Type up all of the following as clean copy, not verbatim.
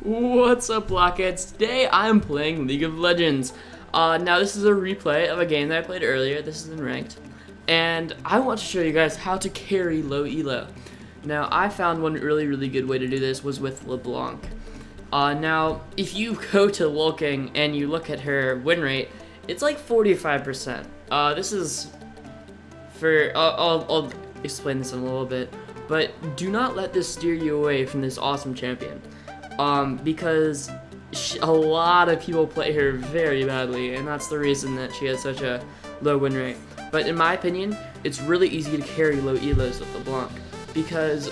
What's up, blockheads? Today I'm playing League of Legends. Now this is a replay of a game that I played earlier. This is in ranked. And I want to show you guys how to carry low elo. Now I found one really good way to do this was with Leblanc. Now if you go to Lulking and you look at her win rate, it's like 45%. This is for, I'll explain this in a little bit, but do not let this steer you away from this awesome champion. Because a lot of people play her very badly, and that's the reason that she has such a low win rate. But in my opinion, it's really easy to carry low elos with Leblanc, because,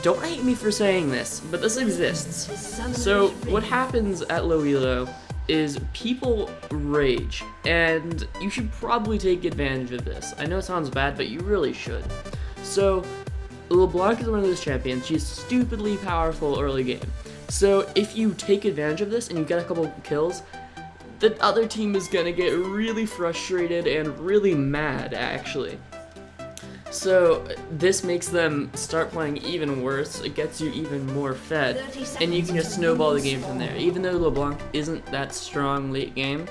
don't hate me for saying this, but this exists. So what happens at low elo is people rage, and you should probably take advantage of this. I know it sounds bad, but you really should. So Leblanc is one of those champions. She's stupidly powerful early game. So if you take advantage of this and you get a couple kills, the other team is gonna get really frustrated and really mad, actually. So this makes them start playing even worse. It gets you even more fed, and you can just snowball the game from there. Even though LeBlanc isn't that strong late game,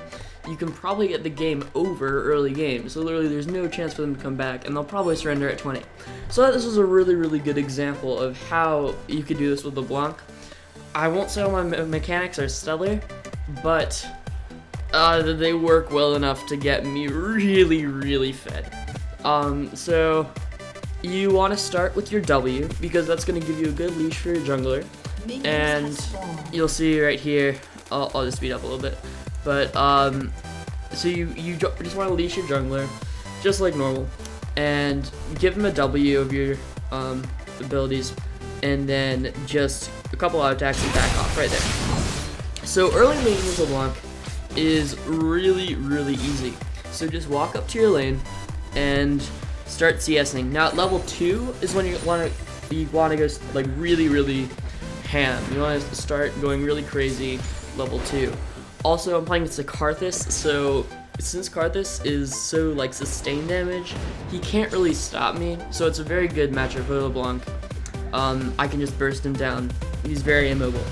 you can probably get the game over early game. So literally there's no chance for them to come back, and they'll probably surrender at 20. So this is a really good example of how you could do this with LeBlanc. I won't say all my mechanics are stellar, but they work well enough to get me really fed. So you want to start with your W, because that's going to give you a good leash for your jungler. And you'll see right here, I'll just speed up a little bit, but so you just want to leash your jungler just like normal, and give him a W of your abilities, and then just a couple auto attacks and back off right there. So early lane with LeBlanc is really easy. So just walk up to your lane and start CSing. Now at level 2 is when you want to go like really ham. You want to start going really crazy level 2. Also, I'm playing against a Karthus, so since Karthus is so like sustained damage, he can't really stop me. So it's a very good matchup for LeBlanc. I can just burst him down. He's very immobile.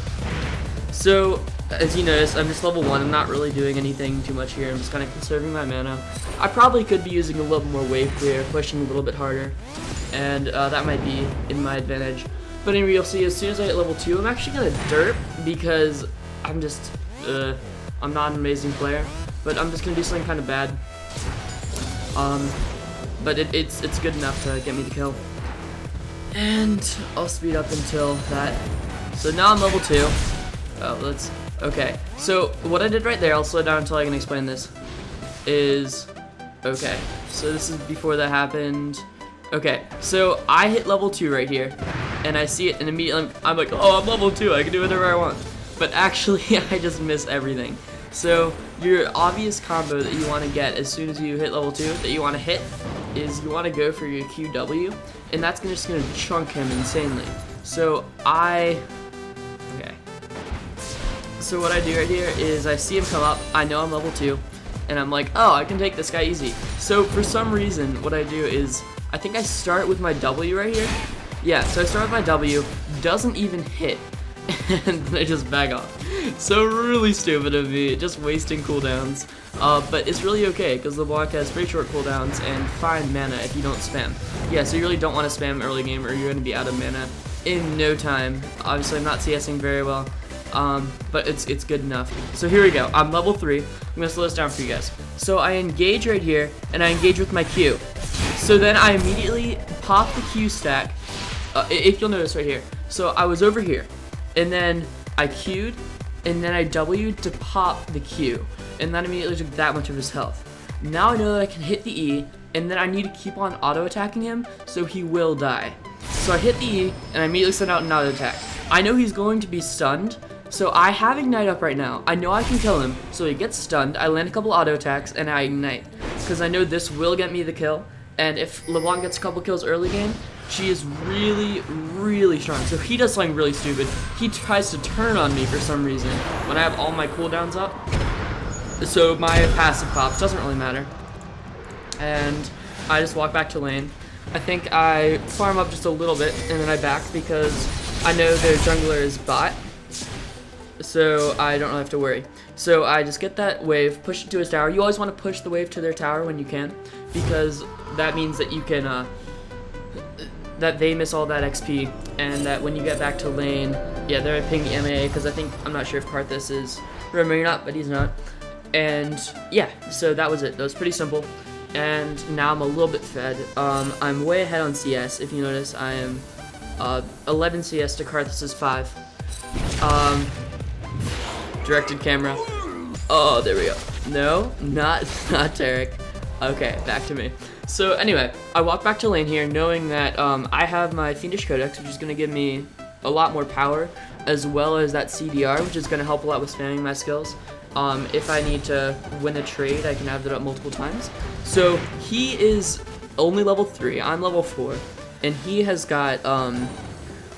So, as you notice, I'm just level 1. I'm not really doing anything too much here. I'm just kind of conserving my mana. I probably could be using a little more wave clear, pushing a little bit harder, and that might be in my advantage. But anyway, you'll see as soon as I hit level 2, I'm actually going to derp, because I'm just, I'm not an amazing player, but I'm just going to do something kind of bad. But it's good enough to get me the kill. And I'll speed up until that. So now I'm level 2. Okay. So what I did right there, I'll slow down until I can explain this, is, okay, so this is before that happened. Okay, so I hit level 2 right here, and I see it, and immediately I'm like, oh, I'm level 2, I can do whatever I want. But actually, I just missed everything. So your obvious combo that you want to get as soon as you hit level 2, that you want to hit, is you want to go for your QW, and that's just going to chunk him insanely. So So what I do right here is I see him come up, I know I'm level 2, and I'm like, oh, I can take this guy easy. So for some reason, what I do is, I think I start with my W right here. Yeah, so I start with my W, doesn't even hit, and then I just back off. So really stupid of me, just wasting cooldowns. But it's really okay, because LeBlanc has pretty short cooldowns and fine mana if you don't spam. Yeah, so you really don't want to spam early game, or you're going to be out of mana in no time. Obviously, I'm not CSing very well. But it's good enough. So here we go. I'm level 3. I'm gonna slow this down for you guys. So I engage right here, and I engage with my Q. So then I immediately pop the Q stack. If you'll notice right here. So I was over here, and then I Q'd, and then I W'd to pop the Q, and that immediately took that much of his health. Now I know that I can hit the E, and then I need to keep on auto attacking him, so he will die. So I hit the E, and I immediately send out an auto attack. I know he's going to be stunned. So I have Ignite up right now. I know I can kill him, so he gets stunned. I land a couple auto attacks, and I Ignite, because I know this will get me the kill. And if LeBlanc gets a couple kills early game, she is really strong. So he does something really stupid. He tries to turn on me for some reason when I have all my cooldowns up. So my passive pops, doesn't really matter. And I just walk back to lane. I think I farm up just a little bit, and then I back, because I know their jungler is bot. so I don't really have to worry. So I just get that wave, push it to his tower. You always want to push the wave to their tower when you can, because that means that you can that they miss all that XP, and that when you get back to lane, yeah, they're ping the MAA, because I'm not sure if Karthus is remembering or not, but he's not. And yeah, so that was it. That was pretty simple. And now I'm a little bit fed. I'm way ahead on CS. If you notice, I am 11 CS to Karthus's 5. Directed camera. Oh, there we go. No, not Tarek. Okay, back to me. So anyway, I walk back to lane here knowing that I have my Fiendish Codex, which is going to give me a lot more power, as well as that CDR, which is going to help a lot with spamming my skills. If I need to win a trade, I can have that up multiple times. So he is only level 3, I'm level 4, and he has got,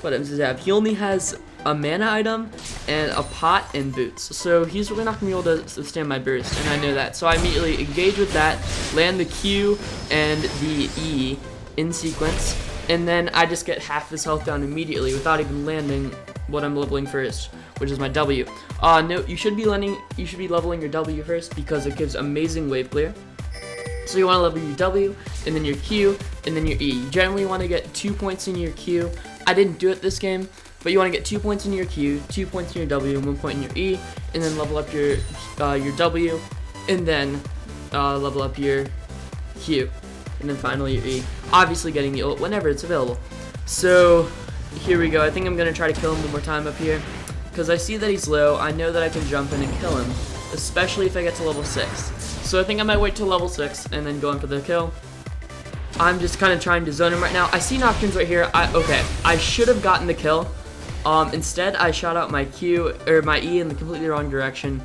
what items does he have? He only has a mana item and a pot and boots. So he's really not going to be able to sustain my burst, and I know that. So I immediately engage with that, land the Q and the E in sequence, and then I just get half his health down immediately without even landing what I'm leveling first, which is my W. No, you should be leveling your W first because it gives amazing wave clear. So you want to level your W, and then your Q, and then your E. You generally want to get 2 points in your Q. I didn't do it this game, but you want to get 2 points in your Q, 2 points in your W, and 1 point in your E, and then level up your W, and then level up your Q, and then finally your E. Obviously getting the ult whenever it's available. So here we go. I think I'm going to try to kill him one more time up here, because I see that he's low. I know that I can jump in and kill him, especially if I get to level 6. So I think I might wait till level 6 and then go in for the kill. I'm just kind of trying to zone him right now. I see Nocturnes right here. Okay, I should have gotten the kill. Instead, I shot out my Q, or my E in the completely wrong direction.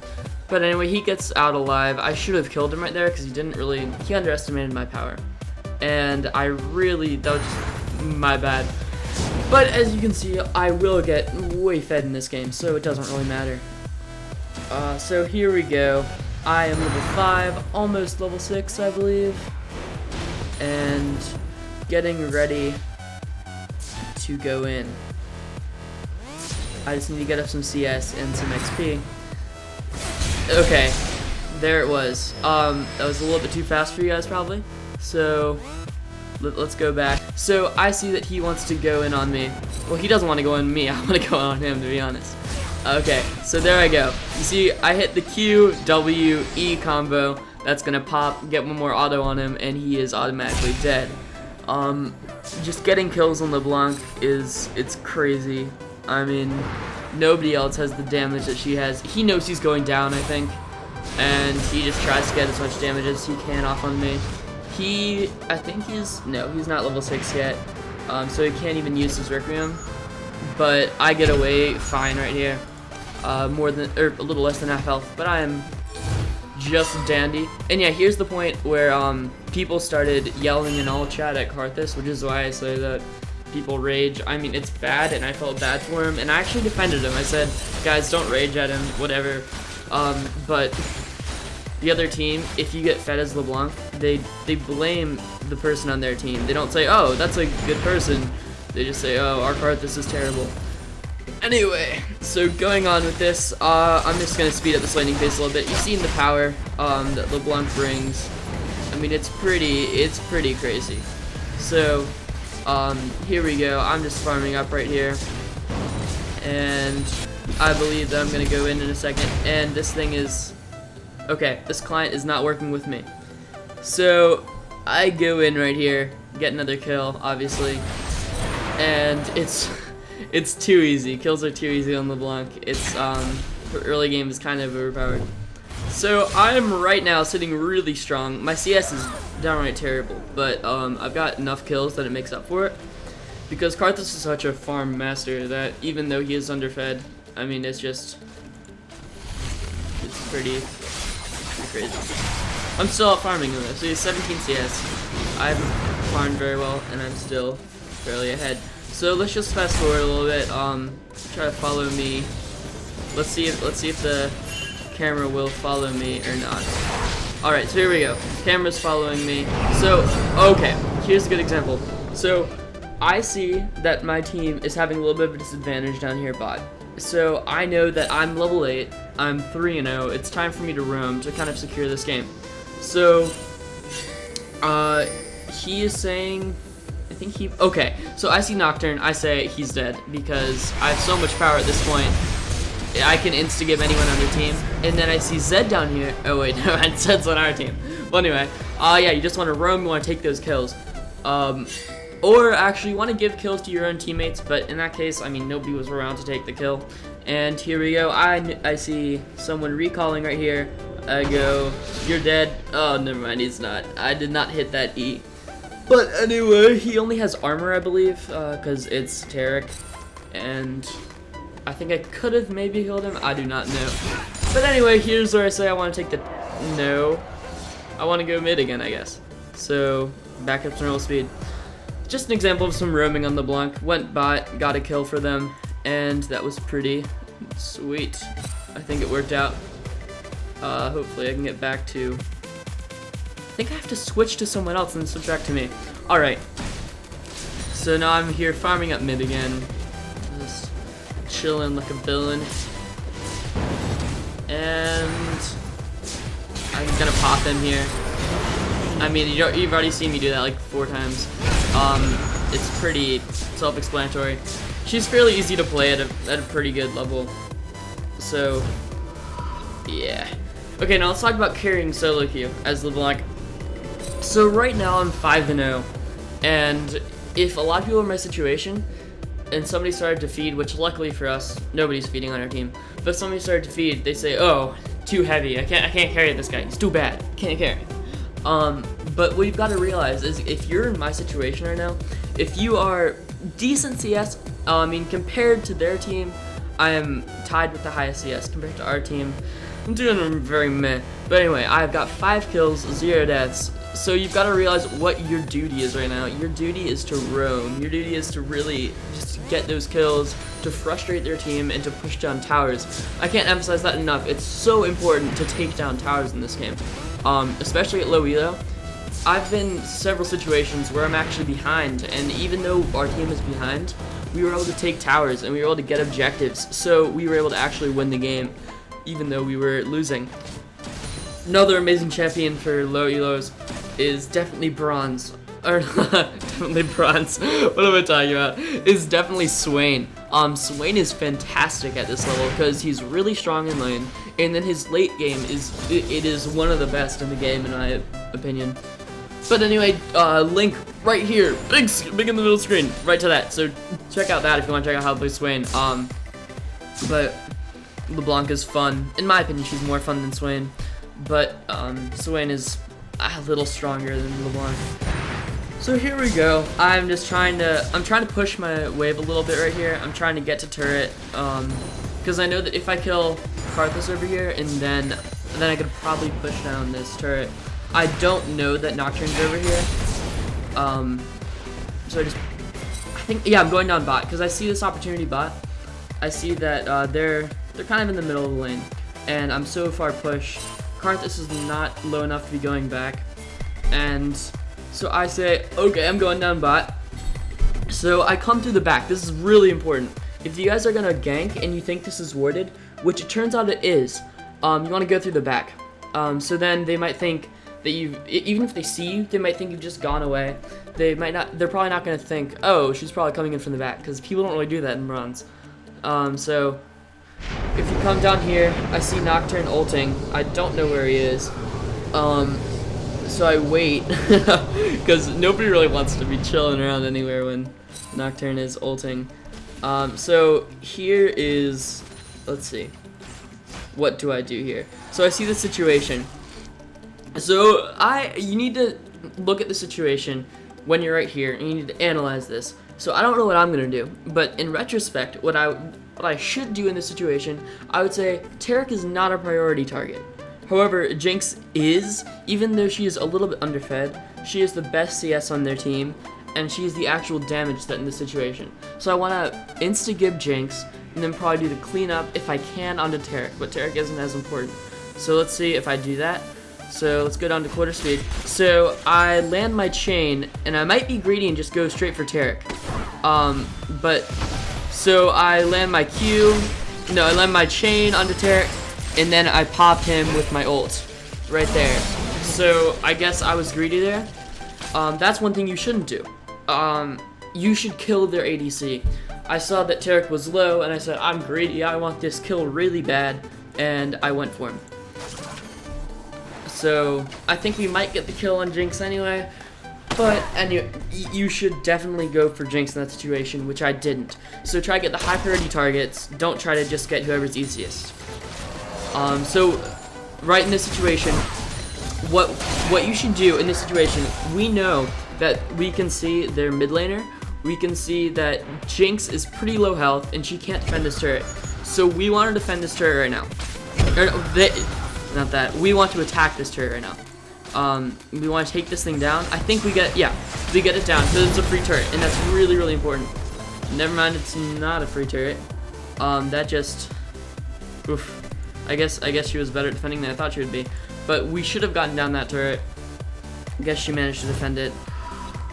But anyway, he gets out alive. I should have killed him right there because he underestimated my power. And that was just my bad. But as you can see, I will get way fed in this game, so it doesn't really matter. So here we go. I am level 5, almost level 6, I believe. And getting ready to go in. I just need to get up some CS and some XP. Okay, there it was. That was a little bit too fast for you guys probably. So let's go back. So I see that he wants to go in on me. Well, he doesn't want to go on me. I want to go on him, to be honest. Okay, so there I go. You see, I hit the Q, W, E combo. That's gonna pop, get one more auto on him, and he is automatically dead. Just getting kills on Leblanc it's crazy. I mean, nobody else has the damage that she has. He knows he's going down, I think, and he just tries to get as much damage as he can off on me. He's not level 6 yet, so he can't even use his Requiem. But I get away fine right here. A little less than half health, but I am just dandy. And yeah, here's the point where people started yelling in all chat at Karthus, which is why I say that people rage. I mean, it's bad, and I felt bad for him, and I actually defended him. I said, guys, don't rage at him, whatever. But the other team, if you get fed as LeBlanc, they blame the person on their team. They don't say, oh, that's a good person. They just say, oh, our Karthus is terrible. Anyway, so going on with this, I'm just going to speed up this landing phase a little bit. You've seen the power that LeBlanc brings. I mean, it's pretty crazy. So, here we go. I'm just farming up right here. And I believe that I'm going to go in a second. And this thing is... Okay, this client is not working with me. So, I go in right here, get another kill, obviously. And it's too easy. Kills are too easy on LeBlanc. It's the early game is kind of overpowered. So I'm right now sitting really strong. My CS is downright terrible, but I've got enough kills that it makes up for it. Because Karthus is such a farm master that even though he is underfed, I mean it's pretty crazy. I'm still out farming though. So he's 17 CS. I've farmed very well, and I'm still fairly ahead. So let's just fast forward a little bit. Try to follow me. Let's see if the camera will follow me or not. All right, so here we go. Camera's following me. So okay, here's a good example. So I see that my team is having a little bit of a disadvantage down here bot. So I know that I'm level 8, I'm 3-0, it's time for me to roam to kind of secure this game. So, he is saying, I think okay, so I see Nocturne, I say he's dead, because I have so much power at this point, I can insta-give anyone on their team. And then I see Zed down here, oh wait, no, Zed's on our team. Well anyway, yeah, you just want to roam, you want to take those kills. Or actually, you want to give kills to your own teammates, but in that case, I mean, nobody was around to take the kill. And here we go. I see someone recalling right here. I go, you're dead. Oh, never mind, he's not. I did not hit that E. But anyway, he only has armor, I believe, because it's Tarek. And I think I could have maybe killed him. I do not know. But anyway, here's where I say I want to take the... No. I want to go mid again, I guess. So, back up to normal speed. Just an example of some roaming on Leblanc. Went bot, got a kill for them, and that was pretty sweet. I think it worked out. Hopefully I can get back to... I think I have to switch to someone else and switch back to me. Alright. So now I'm here farming up mid again. Just chilling like a villain. And... I'm gonna pop him here. I mean, you've already seen me do that like 4 times. It's pretty self-explanatory. She's fairly easy to play at a pretty good level. So, yeah. Okay, now let's talk about carrying solo queue as Leblanc. So right now I'm 5-0, and if a lot of people are in my situation, and somebody started to feed, which luckily for us, nobody's feeding on our team, but if somebody started to feed, they say, oh, too heavy, I can't carry this guy, he's too bad, can't carry. But what you've got to realize is if you're in my situation right now, if you are decent CS, I mean, compared to their team, I am tied with the highest CS. Compared to our team, I'm doing very meh. But anyway, I've got 5 kills, 0 deaths. So you've got to realize what your duty is right now. Your duty is to roam. Your duty is to really just get those kills, to frustrate their team, and to push down towers. I can't emphasize that enough. It's so important to take down towers in this game, especially at low elo. I've been several situations where I'm actually behind, and even though our team is behind, we were able to take towers and we were able to get objectives, so we were able to actually win the game, even though we were losing. Another amazing champion for low elos is definitely bronze. Or definitely bronze. What am I talking about? Is definitely Swain. Swain is fantastic at this level because he's really strong in lane, and then his late game is one of the best in the game in my opinion. But anyway, link right here, big in the middle screen, right to that. So check out that if you want to check out how to play Swain. But Leblanc is fun. In my opinion, she's more fun than Swain. But Swain is a little stronger than Leblanc. So here we go. I'm trying to push my wave a little bit right here. I'm trying to get to turret, because I know that if I kill Karthus over here, and then I could probably push down this turret. I don't know that Nocturne's over here. So I think, yeah, I'm going down bot because I see this opportunity bot. I see that they're kind of in the middle of the lane, and I'm so far pushed. Karthus is not low enough to be going back, and so I say, okay, I'm going down bot. So I come through the back. This is really important. If you guys are gonna gank and you think this is warded, which it turns out it is, you want to go through the back. So then they might think that even if they see you, they might think you've just gone away. They're probably not gonna think, oh, she's probably coming in from the back, because people don't really do that in bronze. So if you come down here, I see Nocturne ulting. I don't know where he is. So I wait, because nobody really wants to be chilling around anywhere when Nocturne is ulting. So here is, let's see, what do I do here? So I see the situation. So you need to look at the situation when you're right here, and you need to analyze this. So I don't know what I'm gonna do, but in retrospect, what I should do in this situation, I would say Tarek is not a priority target. However, Jinx is, even though she is a little bit underfed, she is the best CS on their team, and she is the actual damage threat in this situation. So I want to insta-gib Jinx, and then probably do the cleanup if I can onto Tarek, but Tarek isn't as important. So let's see if I do that. So let's go down to quarter speed. So I land my chain, and I might be greedy and just go straight for Tarek. So I land my I land my chain onto Tarek, and then I pop him with my ult right there. So I guess I was greedy there. That's one thing you shouldn't do. You should kill their ADC. I saw that Tarek was low, and I said, I'm greedy, I want this kill really bad, and I went for him. So I think we might get the kill on Jinx anyway, but anyway, you should definitely go for Jinx in that situation, which I didn't. So try to get the high priority targets, don't try to just get whoever's easiest. So right in this situation, what you should do in this situation, we know that we can see their mid laner, we can see that Jinx is pretty low health and she can't defend this turret. So we want to defend this turret right now. We want to attack this turret right now. We want to take this thing down. I think we get it down because it's a free turret, and that's really, really important. Never mind, it's not a free turret. That just, oof. I guess she was better at defending than I thought she would be. But we should have gotten down that turret. I guess she managed to defend it.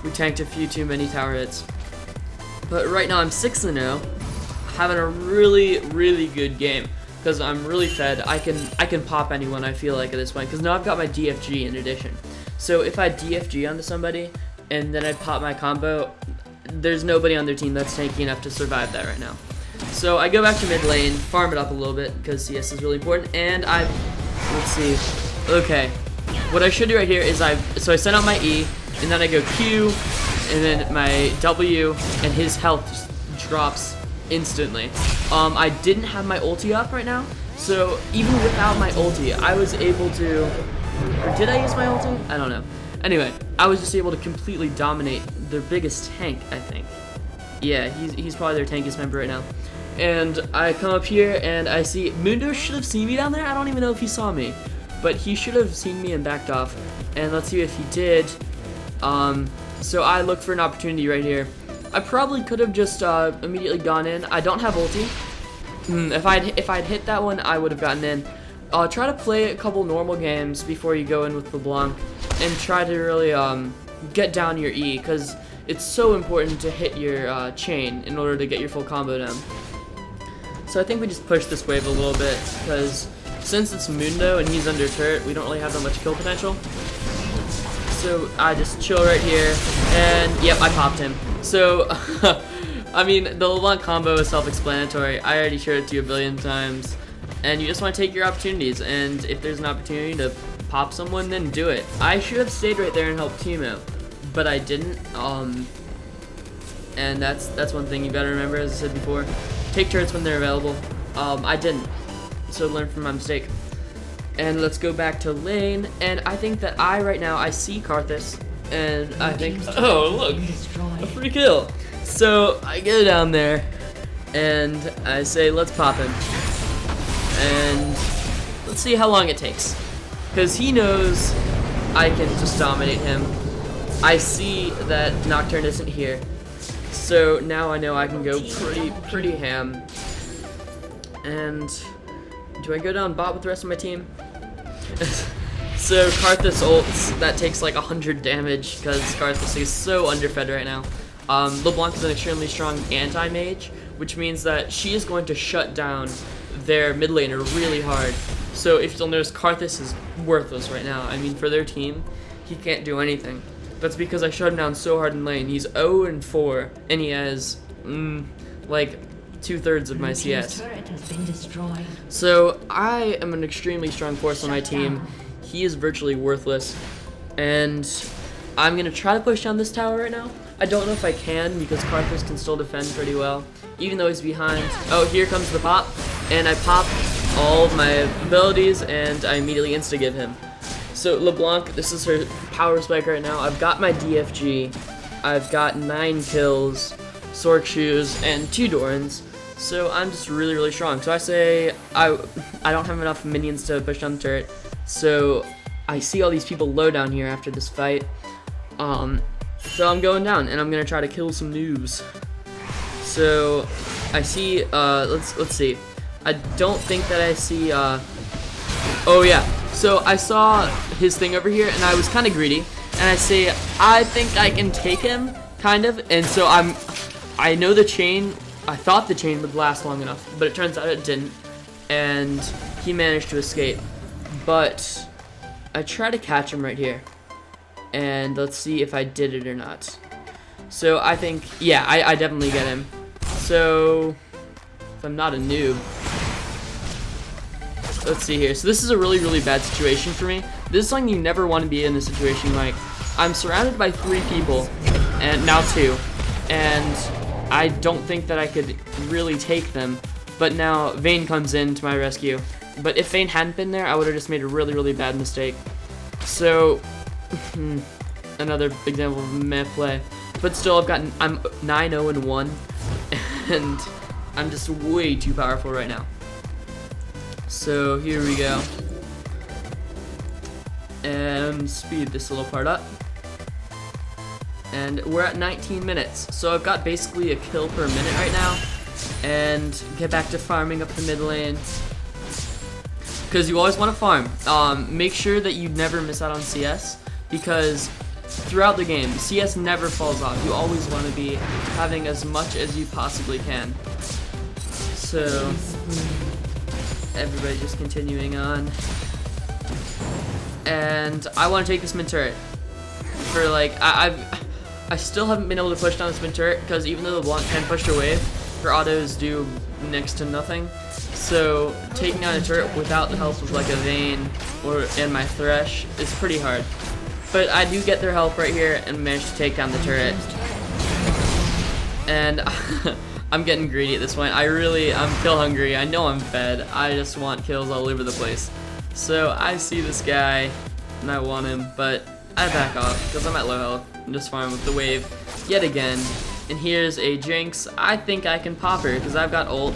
We tanked a few too many tower hits. But right now I'm 6-0, having a really, really good game because I'm really fed. I can pop anyone I feel like at this point because now I've got my DFG in addition. So if I DFG onto somebody and then I pop my combo, there's nobody on their team that's tanky enough to survive that right now. So I go back to mid lane, farm it up a little bit because CS is really important, and let's see. Okay, what I should do right here is I send out my E, and then I go Q, and then my W, and his health just drops instantly. I didn't have my ulti up right now, so even without my ulti, I was able to, or did I use my ulti? I don't know. Anyway, I was just able to completely dominate their biggest tank, I think. Yeah, he's probably their tankiest member right now. And I come up here and I see Mundo should have seen me down there. I don't even know if he saw me, but he should have seen me and backed off. And let's see if he did. So I look for an opportunity right here. I probably could have just immediately gone in. I don't have ulti. If I'd hit that one, I would have gotten in. Try to play a couple normal games before you go in with Leblanc, and try to really get down your E, because it's so important to hit your chain in order to get your full combo down. So I think we just push this wave a little bit, because since it's Mundo and he's under turret, we don't really have that much kill potential. So I just chill right here, and yep, I popped him. So, I mean, the LeBlanc combo is self-explanatory. I already showed it to you a billion times, and you just want to take your opportunities, and if there's an opportunity to pop someone, then do it. I should have stayed right there and helped Timo, but I didn't, and that's one thing you gotta remember, as I said before. Take turrets when they're available. I didn't, so learn from my mistake. And let's go back to lane, and I think that right now I see Karthus, and I think, oh look, a free kill. So I go down there, and I say, let's pop him, and let's see how long it takes, because he knows I can just dominate him. I see that Nocturne isn't here, so now I know I can go pretty ham. And do I go down bot with the rest of my team? So Karthus ults, that takes like 100 damage because Karthus is so underfed right now. LeBlanc is an extremely strong anti-mage, which means that she is going to shut down their mid laner really hard. So if you'll notice, Karthus is worthless right now. I mean, for their team, he can't do anything. That's because I shut him down so hard in lane. He's 0-4, and he has like 2/3 of my CS. So I am an extremely strong force on my team. He is virtually worthless, and I'm gonna try to push down this tower right now. I don't know if I can, because Karthus can still defend pretty well, even though he's behind. Oh, here comes the pop, and I pop all of my abilities, and I immediately insta-give him. So LeBlanc, this is her power spike right now. I've got my DFG, I've got 9 kills, Sork shoes, and 2 Dorans. So I'm just really strong. So I say I don't have enough minions to push down the turret. So I see all these people low down here after this fight. So I'm going down, and I'm gonna try to kill some noobs. So I see let's see. I don't think that I see oh yeah. So I saw his thing over here, and I was kind of greedy, and I say, I think I can take him, kind of, and so I know the chain, I thought the chain would last long enough, but it turns out it didn't, and he managed to escape. But I try to catch him right here, and let's see if I did it or not. So I think, yeah, I definitely get him. So if I'm not a noob, let's see here. So this is a really, really bad situation for me. This is something you never want to be in, a situation like I'm surrounded by 3 people, and now 2, and I don't think that I could really take them. But now Vayne comes in to my rescue. But if Vayne hadn't been there, I would have just made a really, really bad mistake. So another example of meh play. But still, I'm 9-0-1, and I'm just way too powerful right now. So here we go. And speed this little part up. And we're at 19 minutes. So I've got basically a kill per minute right now. And get back to farming up the mid lane. Because you always want to farm. Make sure that you never miss out on CS. Because throughout the game, CS never falls off. You always want to be having as much as you possibly can. So everybody just continuing on. And I want to take this mid turret. For like, I still haven't been able to push down this mid turret because even though the Leblanc can push a wave, her autos do next to nothing. So taking down a turret without the help of like a Vayne and my Thresh is pretty hard. But I do get their help right here and manage to take down the turret. And I'm getting greedy at this point. I'm kill hungry. I know I'm fed. I just want kills all over the place. So I see this guy and I want him, but I back off because I'm at low health and just farm with the wave yet again. And here's a Jinx. I think I can pop her because I've got ult.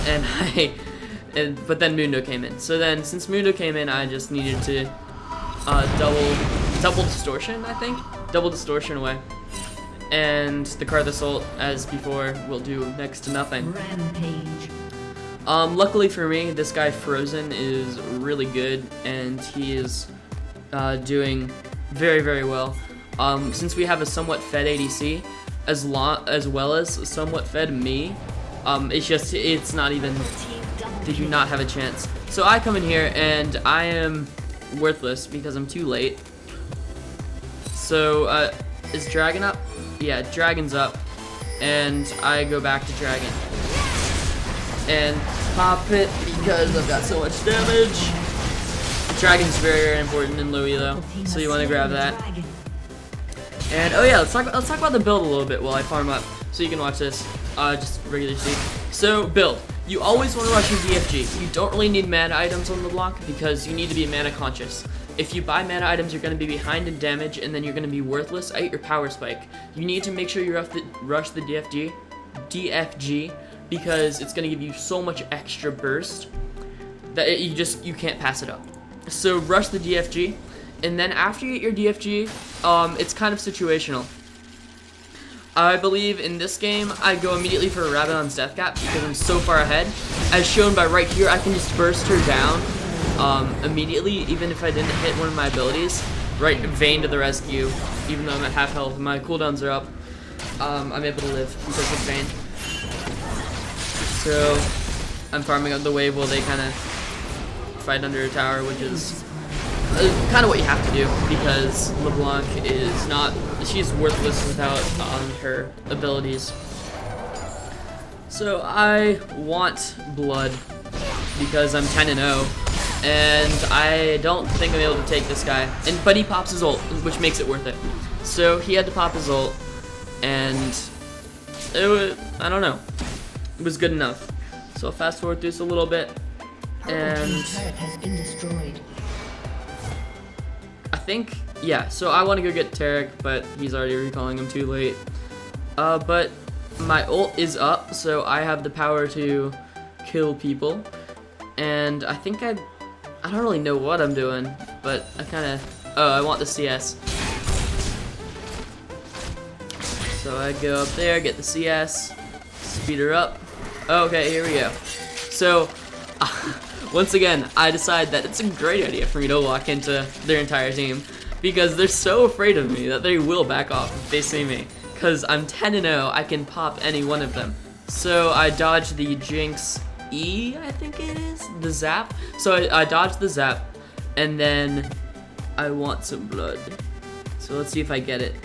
And but then Mundo came in. So then since Mundo came in, I just needed to double distortion, I think? Double distortion away. And the Karthus ult, as before, will do next to nothing. Rampage. Luckily for me, this guy Frozen is really good, and he is doing very, very well. Since we have a somewhat fed ADC, as well as a somewhat fed me, it's not even, they do not have a chance. So I come in here, and I am worthless because I'm too late. So, is Dragon up? Yeah, Dragon's up, and I go back to Dragon. And pop it because I've got so much damage. Dragon's very, very important in low elo, so you want to grab that. And oh yeah, let's talk about the build a little bit while I farm up, so you can watch this. Just regular speed. So build. You always want to rush your DFG. You don't really need mana items on Leblanc because you need to be mana conscious. If you buy mana items, you're going to be behind in damage, and then you're going to be worthless at your power spike. You need to make sure you rush the DFG because it's going to give you so much extra burst that you can't pass it up. So rush the DFG, and then after you get your DFG, it's kind of situational. I believe in this game, I go immediately for a Rabadon's Death Cap because I'm so far ahead. As shown by right here, I can just burst her down immediately, even if I didn't hit one of my abilities. Right, Vayne to the rescue, even though I'm at half health. My cooldowns are up. I'm able to live because of Vayne. So, I'm farming up the wave while they kind of fight under a tower, which is kind of what you have to do because LeBlanc is not, she's worthless without her abilities. So I want blood because I'm 10-0 and I don't think I'm able to take this guy. But he pops his ult, which makes it worth it. So he had to pop his ult, and it was, I don't know, it was good enough. So I'll fast forward through this a little bit, and turret has been destroyed. I think, yeah, so I want to go get Tarek, but he's already recalling him too late. But my ult is up, so I have the power to kill people. And I think I don't really know what I'm doing, but I kind of, I want the CS. So I go up there, get the CS, speed her up. Okay, here we go. So, once again, I decide that it's a great idea for me to walk into their entire team because they're so afraid of me that they will back off if they see me. Because I'm 10-0, I can pop any one of them. So I dodge the Jinx E, I think it is, the zap. So I dodge the zap, and then I want some blood. So let's see if I get it.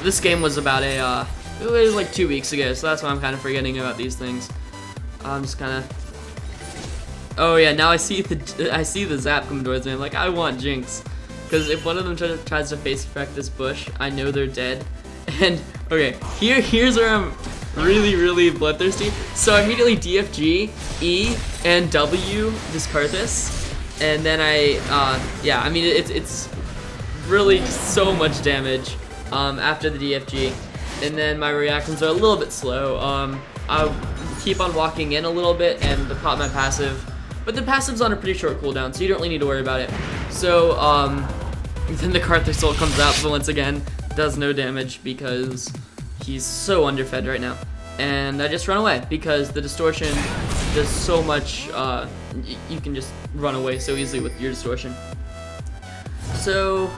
This game was about it was like 2 weeks ago, so that's why I'm kind of forgetting about these things. I'm just kind of. Oh yeah, now I see the zap come towards me. I'm like, I want Jinx, because if one of them tries to face effect this bush, I know they're dead. And okay, here's where I'm really bloodthirsty. So I immediately DFG, E, and W this Karthus, and then yeah, I mean it's really so much damage after the DFG, and then my reactions are a little bit slow. I'll keep on walking in a little bit and pop my passive, but the passive's on a pretty short cooldown, so you don't really need to worry about it. So then the Karthus Soul comes out, but once again does no damage because he's so underfed right now. And I just run away because the distortion does so much. You can just run away so easily with your distortion. So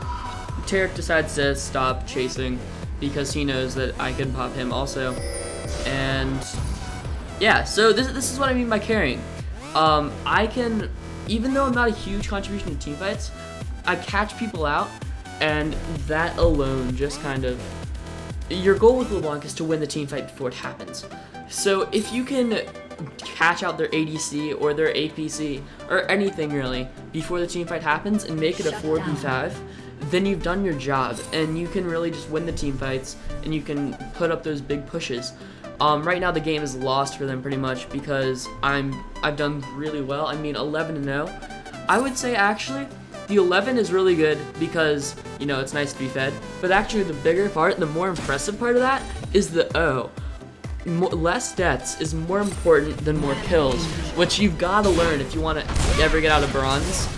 Tarek decides to stop chasing because he knows that I can pop him also. And yeah, so this is what I mean by carrying. I can, even though I'm not a huge contribution to teamfights, I catch people out, and that alone just kind of. Your goal with Leblanc is to win the team fight before it happens. So if you can catch out their ADC or their APC or anything really before the team fight happens and make it a 4v5, then you've done your job and you can really just win the team fights and you can put up those big pushes. Right now the game is lost for them pretty much because I've done really well. I mean 11-0. I would say actually the 11 is really good because, you know, it's nice to be fed, but actually the bigger part, the more impressive part of that is the O. Less deaths is more important than more kills, which you've got to learn if you want to ever get out of bronze.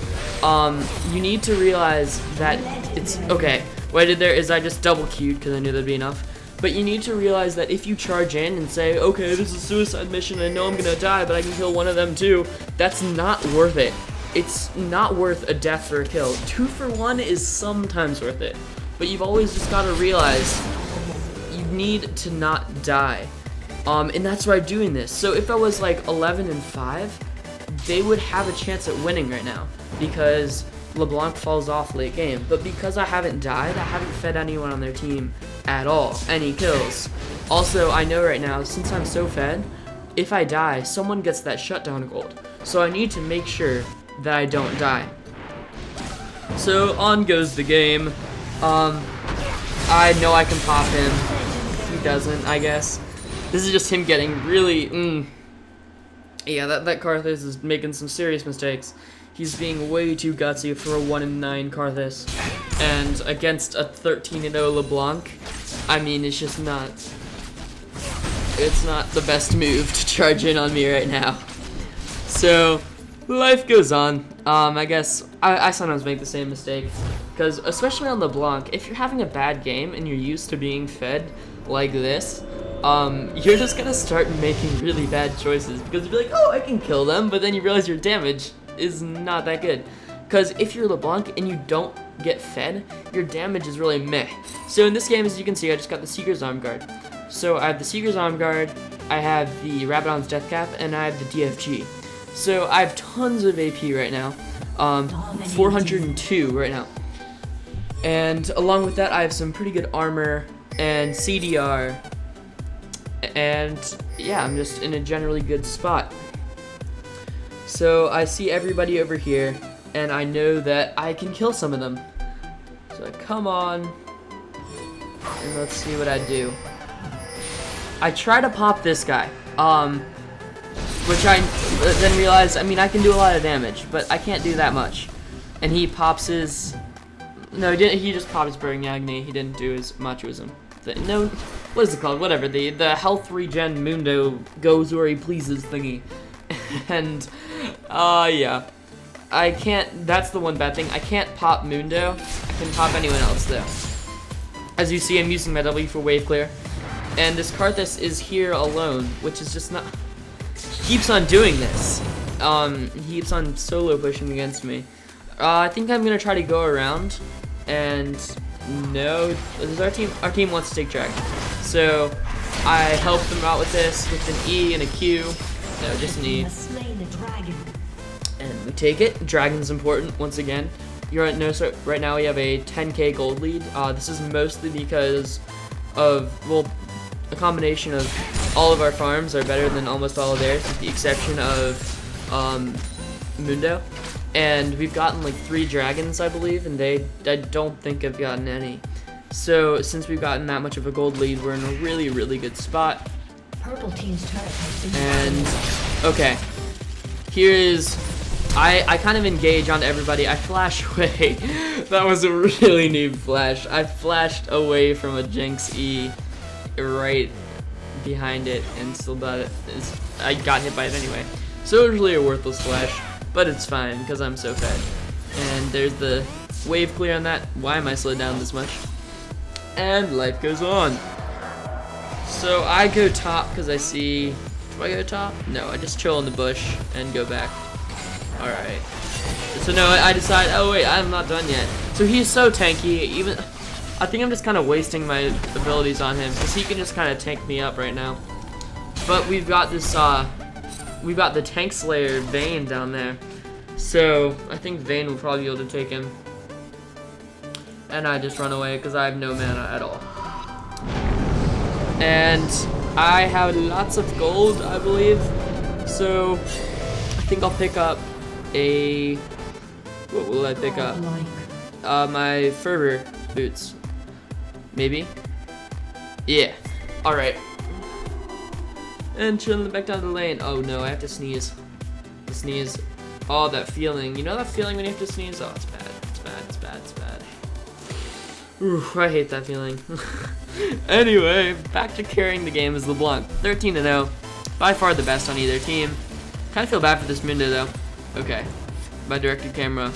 You need to realize that it's, okay, what I did there is I just double queued because I knew that'd be enough, but you need to realize that if you charge in and say, okay, this is a suicide mission, I know I'm gonna die, but I can kill one of them too, that's not worth it. It's not worth a death for a kill. 2 for 1 is sometimes worth it, but you've always just got to realize you need to not die, and that's why I'm doing this. So if I was like 11-5, they would have a chance at winning right now because Leblanc falls off late game, but because I haven't died, I haven't fed anyone on their team at all, any kills. Also, I know right now, since I'm so fed, if I die, someone gets that shutdown gold, so I need to make sure that I don't die. So on goes the game. I know I can pop him. He doesn't, I guess. This is just him getting really, yeah, that Karthus is making some serious mistakes. He's being way too gutsy for a 1-9 Karthus. And against a 13-0 LeBlanc, I mean, it's just not, it's not the best move to charge in on me right now. So life goes on. I guess I sometimes make the same mistake, because especially on LeBlanc, if you're having a bad game and you're used to being fed like this, you're just gonna start making really bad choices because you're like, oh, I can kill them, but then you realize your damage is not that good. Because if you're LeBlanc and you don't get fed, your damage is really meh. So in this game, as you can see, I just got the Seeker's Arm Guard. So I have the Seeker's Arm Guard, I have the Rabadon's Death Cap, and I have the DFG. So I have tons of AP right now, 402 right now. And along with that, I have some pretty good armor and CDR. And yeah, I'm just in a generally good spot. So I see everybody over here, and I know that I can kill some of them. So I come on, and let's see what I do. I try to pop this guy, which I then realize, I mean, I can do a lot of damage, but I can't do that much. And he pops his, no, he didn't, he just popped his Burning Agni, he didn't do his Machoism. No, what is it called? Whatever, the health regen Mundo goes where he pleases thingy. And, yeah. I can't, that's the one bad thing, I can't pop Mundo, I can pop anyone else though. As you see, I'm using my W for wave clear. And this Karthus is here alone, which is just not. He keeps on doing this. He keeps on solo pushing against me. I think I'm gonna try to go around, and no, this is our team. Our team wants to take dragon, so I help them out with this with an E and a Q. No, just an E. And we take it. Dragon's important once again. You're right. No, so right now we have a 10k gold lead. This is mostly because of a combination of all of our farms are better than almost all of theirs, with the exception of Mundo. And we've gotten like 3 dragons, I believe, and I don't think have gotten any. So since we've gotten that much of a gold lead, we're in a really, really good spot. Purple team's turret has been And okay, here is I kind of engage on everybody. I flash away. That was a really noob flash. I flashed away from a Jinx E right behind it and still got it. I got hit by it anyway. So it was really a worthless flash, but it's fine because I'm so fed. And there's the wave clear on that. Why am I slowed down this much? And life goes on. So I go top because I see. Do I go top? No, I just chill in the bush and go back. Alright. So no, I decide, oh wait, I'm not done yet. So he's so tanky, even, I think I'm just kind of wasting my abilities on him, because he can just kind of tank me up right now. But we've got this, we've got the tank slayer Vayne down there. So I think Vayne will probably be able to take him. And I just run away, because I have no mana at all. And I have lots of gold, I believe. So I think I'll pick up what will I pick up? My fervor boots. Maybe? Yeah. Alright. And chilling back down the lane. Oh no, I have to sneeze. The sneeze. Oh, that feeling. You know that feeling when you have to sneeze? Oh, it's bad. It's bad, it's bad, it's bad. Ooh, I hate that feeling. Anyway, back to carrying the game is Leblanc. 13-0. By far the best on either team. Kind of feel bad for this Mundo though. Okay, my directed camera.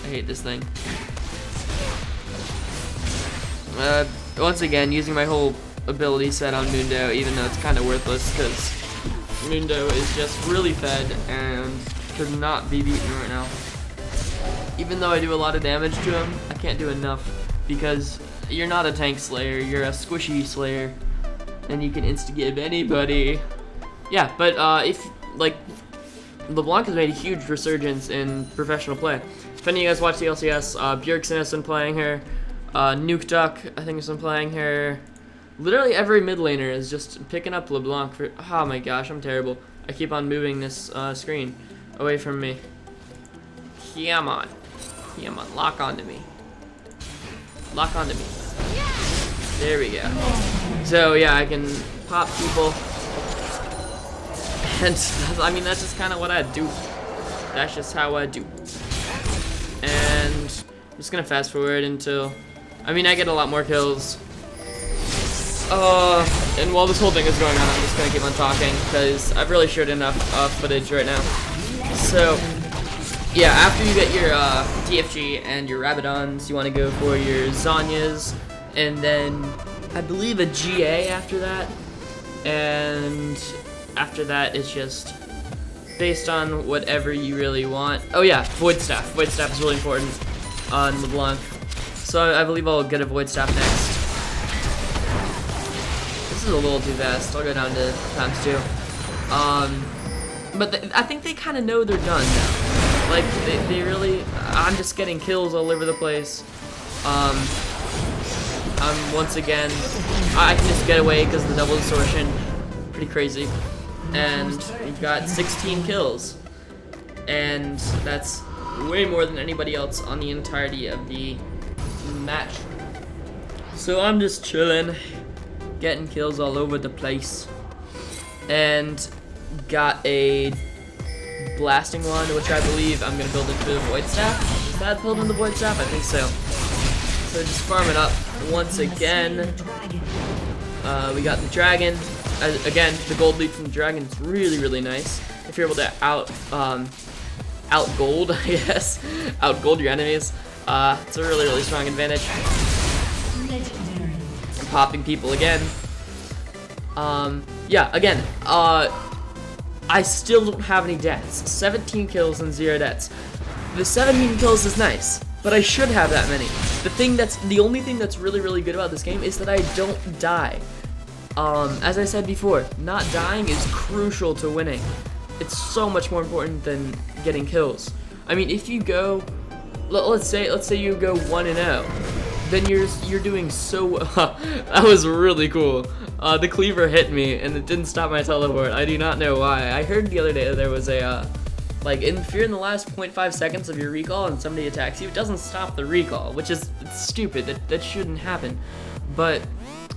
I hate this thing. Once again, using my whole ability set on Mundo, even though it's kind of worthless because Mundo is just really fed and could not be beaten right now. Even though I do a lot of damage to him, I can't do enough because you're not a tank slayer, you're a squishy slayer, and you can insta-give anybody. Yeah, but if, like, LeBlanc has made a huge resurgence in professional play. If any of you guys watch the LCS, Bjergsen has been playing her, Nuke Duck, I think, has been playing her. Literally every mid laner is just picking up LeBlanc for, oh my gosh, I'm terrible. I keep on moving this screen away from me. Come on. Come on, lock onto me. Lock onto me. There we go. So yeah, I can pop people. And I mean, that's just kind of what I do. That's just how I do. And I'm just gonna fast forward until, I mean, I get a lot more kills. And while this whole thing is going on, I'm just gonna keep on talking because I've really shared enough footage right now. So yeah, after you get your TFG and your Rabadons, you want to go for your Zanyas, and then I believe a GA after that. And after that, it's just based on whatever you really want. Oh yeah, Void Staff. Void Staff is really important on LeBlanc. So I believe I'll get a Void Staff next. This is a little too fast. I'll go down to ×2. But I think they kind of know they're done now. Like, they really, I'm just getting kills all over the place. Once again, I can just get away because of the double distortion. Pretty crazy. And we've got 16 kills. And that's way more than anybody else on the entirety of the match. So I'm just chilling, getting kills all over the place. And got a blasting wand, which I believe I'm gonna build into the Void Staff. Is that built in the Void Staff? I think so. So just farm it up once again. We got the dragon. Again, the gold lead from the dragon is really, really nice. If you're able to out gold, I guess, out gold your enemies, it's a really, really strong advantage. I'm popping people again. Yeah, again, I still don't have any deaths. 17 kills and 0 deaths. The 17 kills is nice, but I should have that many. The only thing that's really, really good about this game is that I don't die. As I said before, not dying is crucial to winning. It's so much more important than getting kills. I mean, if you go, let's say you go 1-0, then you're doing so well. That was really cool. The cleaver hit me and it didn't stop my teleport. I do not know why. I heard the other day there was a like if you're in the last 0.5 seconds of your recall and somebody attacks you, it doesn't stop the recall, which is stupid. That shouldn't happen. But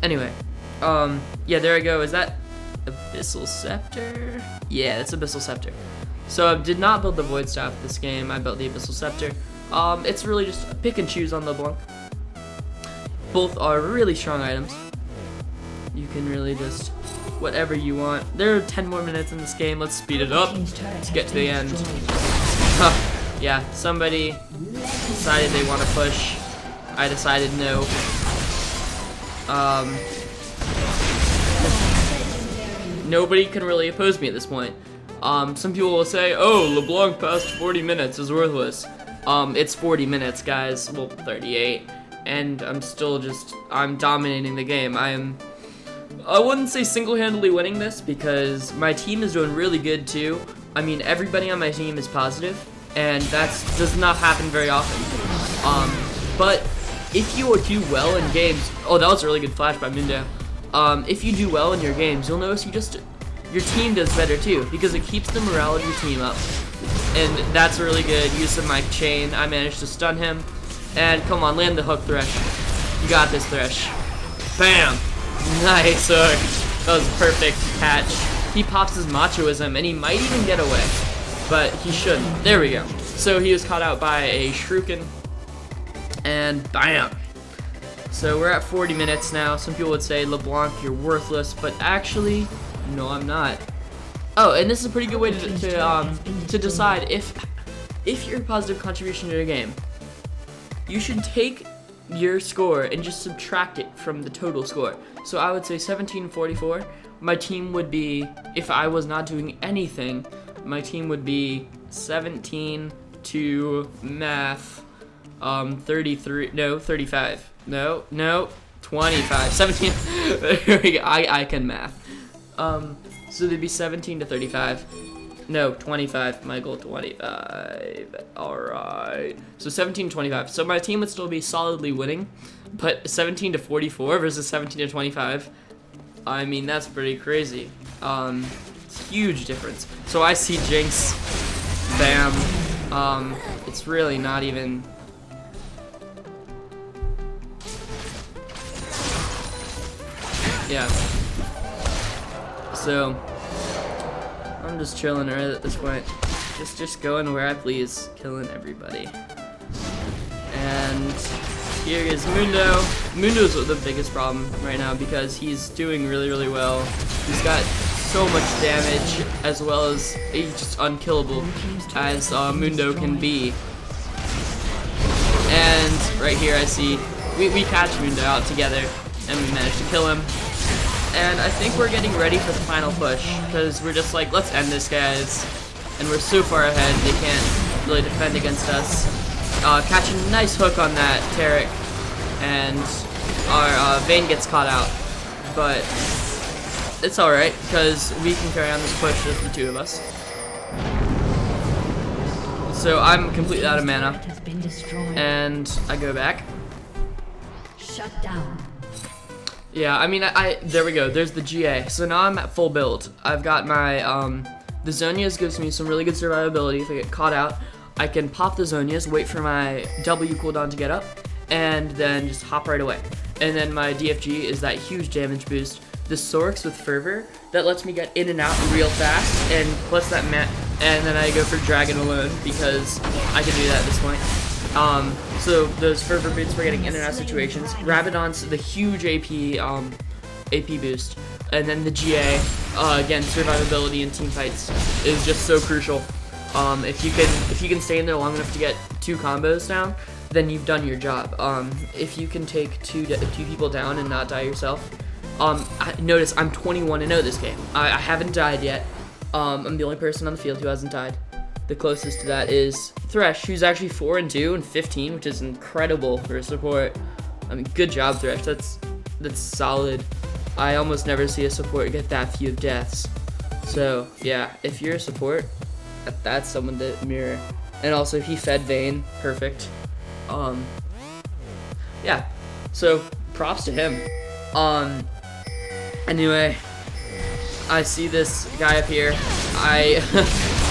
anyway, yeah, there I go. Is that Abyssal Scepter? Yeah, that's Abyssal Scepter. So I did not build the Void Staff this game. I built the Abyssal Scepter. It's really just a pick and choose on Leblanc. Both are really strong items. You can really just whatever you want. There are 10 more minutes in this game. Let's speed it up. Let's get to the end. Huh. Yeah, somebody decided they want to push. I decided no. Nobody can really oppose me at this point. Some people will say, oh, LeBlanc past 40 minutes is worthless. It's 40 minutes, guys. Well, 38. And I'm dominating the game. I wouldn't say single-handedly winning this because my team is doing really good too. I mean, everybody on my team is positive, and that does not happen very often. But if you do well in games, oh, that was a really good flash by Mundo. If you do well in your games, you'll notice your team does better too because it keeps the morale of your team up, and that's a really good use of my chain. I managed to stun him, and come on, land the hook, Thresh. You got this, Thresh. Bam. Nice hook. That was a perfect catch. He pops his machoism and he might even get away, but he shouldn't. There we go. So he was caught out by a Shuriken, and bam. So we're at 40 minutes now. Some people would say, LeBlanc, you're worthless, but actually, no, I'm not. Oh, and this is a pretty good way to decide if you're a positive contribution to the game. You should take your score and just subtract it from the total score. So I would say 1744. My team would be, if I was not doing anything, my team would be 17 to math, 33, no, 35, no, 25, 17, there we go, I can math. So they'd be 17 to 35. No, 25, Michael, 25, alright. So 17 to 25. So my team would still be solidly winning, but 17 to 44 versus 17 to 25, I mean, that's pretty crazy. It's a huge difference. So I see Jinx, bam, it's really not even... Yeah. So... I'm just chilling right at this point. Just going where I please, killing everybody. And here is Mundo. Mundo's the biggest problem right now because he's doing really, really well. He's got so much damage as well as he's just unkillable as Mundo can be. And right here I see we catch Mundo out together and we manage to kill him. And I think we're getting ready for the final push, because we're just like, let's end this, guys. And we're so far ahead, they can't really defend against us. Catch a nice hook on that Tarek, and our Vayne gets caught out. But it's alright, because we can carry on this push as the two of us. So I'm completely out of mana, and I go back. Shut down. Yeah, I mean, there we go, there's the GA. So now I'm at full build. I've got my, the Zhonya's gives me some really good survivability. If I get caught out, I can pop the Zhonya's, wait for my W cooldown to get up, and then just hop right away. And then my DFG is that huge damage boost. The Sorks with Fervor, that lets me get in and out real fast, and plus that and then I go for Dragon alone, because I can do that at this point. So those Fervor boots for getting in and out situations. Rabadon's the huge AP boost, and then the GA, again, survivability in team fights is just so crucial. If you can stay in there long enough to get 2 combos down, then you've done your job. If you can take two people down and not die yourself, Notice I'm 21-0 this game. I haven't died yet. I'm the only person on the field who hasn't died. The closest to that is Thresh, who's actually 4-2 and 15, which is incredible for a support. I mean, good job, Thresh. That's solid. I almost never see a support get that few deaths. So yeah, if you're a support, that's someone to mirror. And also, he fed Vayne, perfect. Yeah. So props to him. Anyway, I see this guy up here.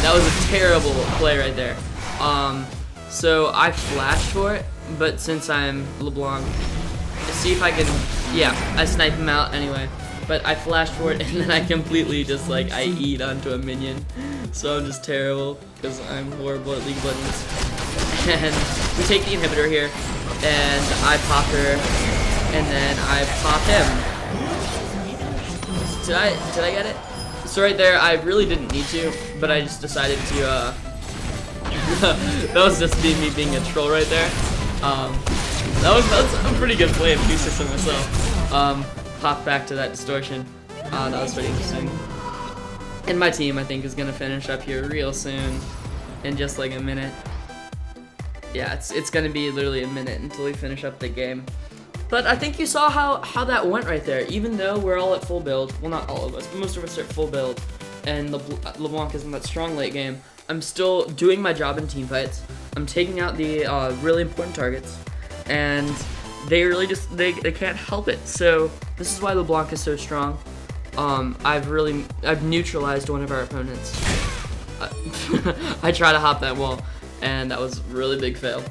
That was a terrible play right there. So I flashed for it, but since I'm Leblanc, see if I can, yeah, I snipe him out anyway. But I flashed for it, and then I completely just, like, I eat onto a minion. So I'm just terrible, because I'm horrible at League of Legends. And we take the inhibitor here, and I pop her, and then I pop him. Did I get it? So right there, I really didn't need to, but I just decided to, that was just me being a troll right there. That was a pretty good play of Q6 on myself. Pop back to that distortion. That was pretty interesting. And my team, I think, is gonna finish up here real soon, in just like a minute. Yeah, it's gonna be literally a minute until we finish up the game. But I think you saw how that went right there. Even though we're all at full build, well, not all of us, but most of us are at full build, and LeBlanc isn't that strong late game, I'm still doing my job in team fights. I'm taking out the really important targets, and they really just, they can't help it. So this is why LeBlanc is so strong. I've neutralized one of our opponents. I tried to hop that wall, and that was a really big fail.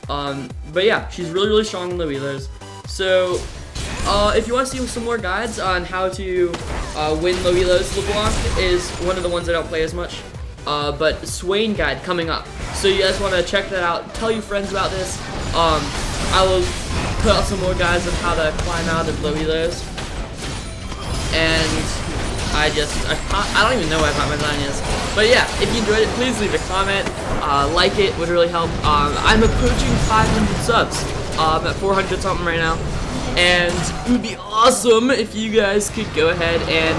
But yeah, she's really strong in low healers. So if you want to see some more guides on how to win low helos, LeBlanc is one of the ones I don't play as much. But Swain guide coming up. So you guys want to check that out. Tell your friends about this. I will put out some more guides on how to climb out of low helos. And I don't even know what my plan is. But yeah, if you enjoyed it, please leave a comment. Like it would really help. I'm approaching 500 subs. I'm at 400 something right now. And it would be awesome if you guys could go ahead and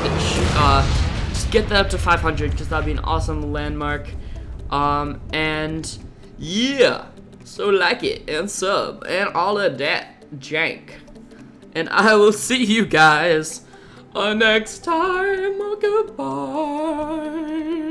just get that up to 500, because that would be an awesome landmark. And yeah, so like it and sub and all of that jank. And I will see you guys next time. Goodbye.